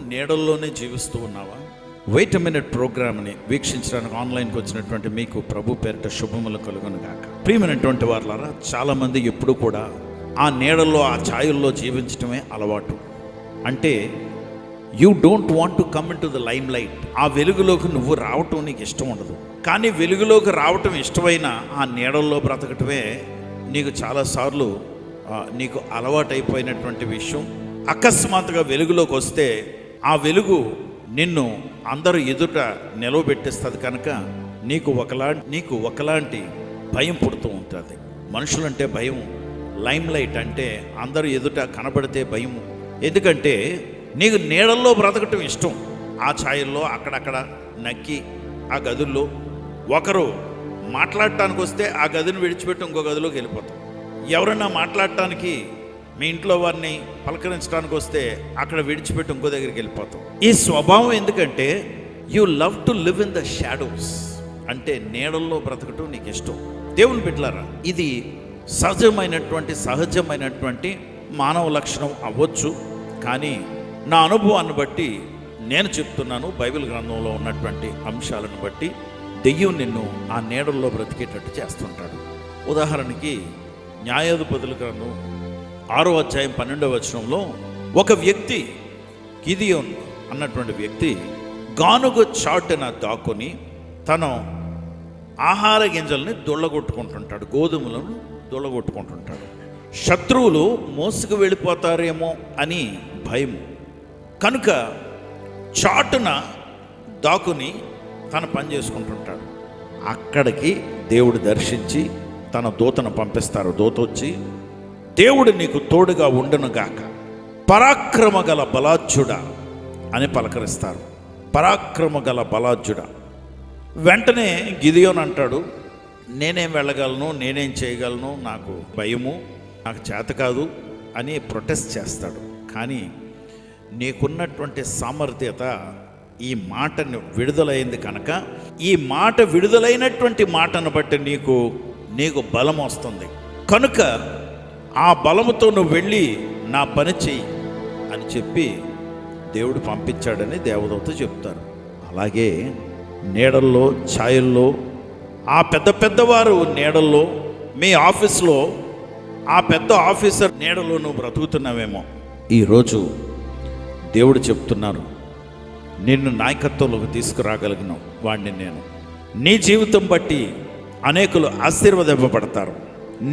నీడల్లోనే జీవిస్తూ ఉన్నావా? Wait a minute ప్రోగ్రామ్ని వీక్షించడానికి ఆన్లైన్కి వచ్చినటువంటి మీకు ప్రభు పేరిట శుభములు కలుగును గాక. ప్రియమైనటువంటి వారులారా, చాలామంది ఎప్పుడు కూడా ఆ నీడల్లో, ఆ ఛాయల్లో జీవించడమే అలవాటు. అంటే you don't want to come in to the lime light. ఆ వెలుగులోకి నువ్వు రావటం నీకు ఇష్టం ఉండదు. కానీ వెలుగులోకి రావటం ఇష్టమైన ఆ నీడల్లో బ్రతకటమే నీకు చాలాసార్లు నీకు అలవాటైపోయినటువంటి విషయం. అకస్మాత్తుగా వెలుగులోకి వస్తే ఆ వెలుగు నిన్ను అందరూ ఎదుట నిలవబెట్టేస్తుంది. కనుక నీకు ఒకలాంటి భయం పుడుతూ ఉంటుంది. మనుషులంటే భయం, లైమ్ లైట్ అంటే అందరూ ఎదుట కనబడితే భయం. ఎందుకంటే నీకు నీడల్లో బ్రతకటం ఇష్టం. ఆ ఛాయల్లో అక్కడక్కడ నక్కి ఆ గదుల్లో ఒకరు మాట్లాడటానికి వస్తే ఆ గదిని విడిచిపెట్టి ఇంకో గదిలోకి వెళ్ళిపోతాం. ఎవరన్నా మాట్లాడటానికి మీ ఇంట్లో వారిని పలకరించడానికి వస్తే అక్కడ విడిచిపెట్టి ఇంకో దగ్గరికి వెళ్ళిపోతాం. ఈ స్వభావం ఎందుకంటే you love to live in the shadows. అంటే నీడల్లో బ్రతకటం నీకు ఇష్టం. దేవుని బిడ్డలారా, ఇది సహజమైనటువంటి మానవ లక్షణం అవ్వచ్చు. కానీ నా అనుభవాన్ని బట్టి నేను చెప్తున్నాను, బైబిల్ గ్రంథంలో ఉన్నటువంటి అంశాలను బట్టి దెయ్యం నిన్ను ఆ నీడల్లో బ్రతికేటట్టు చేస్తుంటాడు. ఉదాహరణకి న్యాయాధిపతుల గ్రంథం 6వ అధ్యాయం 12వ వచనంలో ఒక వ్యక్తి, గిదియోన్ అన్నటువంటి వ్యక్తి, గానుగ చాటున దాక్కుని తన ఆహార గింజల్ని దొళ్ళగొట్టుకుంటుంటాడు, గోధుమలను దొళ్ళగొట్టుకుంటుంటాడు. శత్రువులు మోసుకు వెళ్ళిపోతారేమో అని భయం కనుక చాటున దాక్కుని తన పని చేసుకుంటుంటాడు. అక్కడికి దేవుడు దర్శించి తన దూతను పంపిస్తారు. దూత వచ్చి, దేవుడు నీకు తోడుగా ఉండునుగాక, పరాక్రమ గల బలాజ్జుడా అని పలకరిస్తారు. పరాక్రమ గల బలాజ్జుడా. వెంటనే గిదియోన్ అంటాడు, నేనేం వెళ్ళగలను, నేనేం చేయగలను, నాకు భయము, నాకు చేత కాదు అని ప్రొటెస్ట్ చేస్తాడు. కానీ నీకున్నటువంటి సామర్థ్యత ఈ మాటను విడుదలైంది కనుక, ఈ మాట విడుదలైనటువంటి మాటను బట్టి నీకు బలం వస్తుంది. కనుక ఆ బలముతో నువ్వు వెళ్ళి నా పని చెయ్యి అని చెప్పి దేవుడు పంపించాడని దేవదూత చెప్తారు. అలాగే నీడల్లో, ఛాయల్లో, ఆ పెద్దవారు నీడల్లో, మీ ఆఫీస్లో ఆ పెద్ద ఆఫీసర్ నీడలో నువ్వు బ్రతుకుతున్నావేమో. ఈరోజు దేవుడు చెప్తున్నారు, నిన్ను నాయకత్వంలోకి తీసుకురాగలిగిన వాడిని నేను. నీ జీవితం బట్టి అనేకులు ఆశీర్వదింపబడతారు.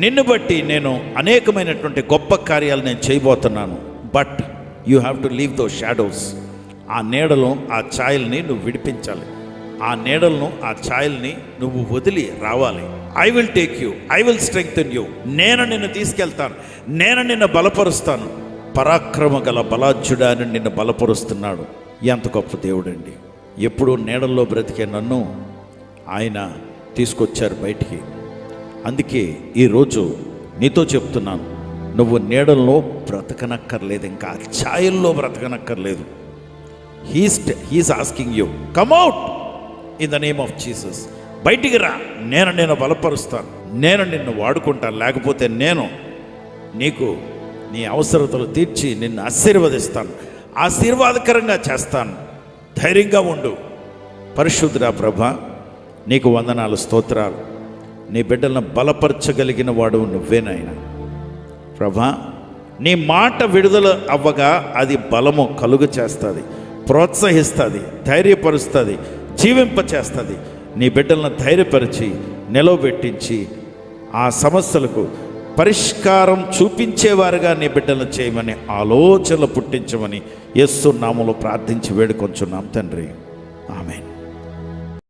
నిన్ను బట్టి నేను అనేకమైనటువంటి గొప్ప కార్యాలు నేను చేయబోతున్నాను. But you have to leave though shadows. ఆ నీడలో, ఆ ఛాయల్ని నువ్వు విడిపించాలి. ఆ నీడలను, ఆ ఛాయల్ని నువ్వు వదిలి రావాలి. I will take you, I will strengthen you. నేను నిన్ను తీసుకెళ్తాను, నేను నిన్ను బలపరుస్తాను. పరాక్రమ గల బలాజ్జుడా అని నిన్ను బలపరుస్తున్నాడు. ఎంత గొప్ప దేవుడండి. ఎప్పుడూ నీడల్లో బ్రతికే నన్ను ఆయన తీసుకొచ్చారు బయటికి. అందుకే ఈరోజు నీతో చెప్తున్నాను, నువ్వు బ్రతకనక్కర్లేదు, ఇంకా ఛాయల్లో బ్రతకనక్కర్లేదు. He's asking you, come out in the name of Jesus. బయటికి రా, నేను బలపరుస్తాను, నేను నిన్ను వాడుకుంటాను. లేకపోతే నేను నీకు నీ అవసరతలు తీర్చి నిన్ను ఆశీర్వదిస్తాను, ఆశీర్వాదకరంగా చేస్తాను. ధైర్యంగా ఉండు. పరిశుద్ధుడా ప్రభా, నీకు వందనాలు, స్తోత్రాలు. నీ బిడ్డలను బలపరచగలిగిన వాడు నువ్వేనాయనా. ప్రభా, నీ మాట విడుదల అవ్వగా అది బలము కలుగు చేస్తుంది, ప్రోత్సహిస్తుంది, ధైర్యపరుస్తుంది, జీవింపచేస్తుంది. నీ బిడ్డలను ధైర్యపరిచి నిలవబెట్టించి ఆ సమస్యలకు పరిష్కారం చూపించేవారుగా నీ బిడ్డలను చేయమని ఆలోచనలు పుట్టించమని యేసు నామములో ప్రార్థించి వేడుకొంచున్నాం తండ్రి. ఆమేన్.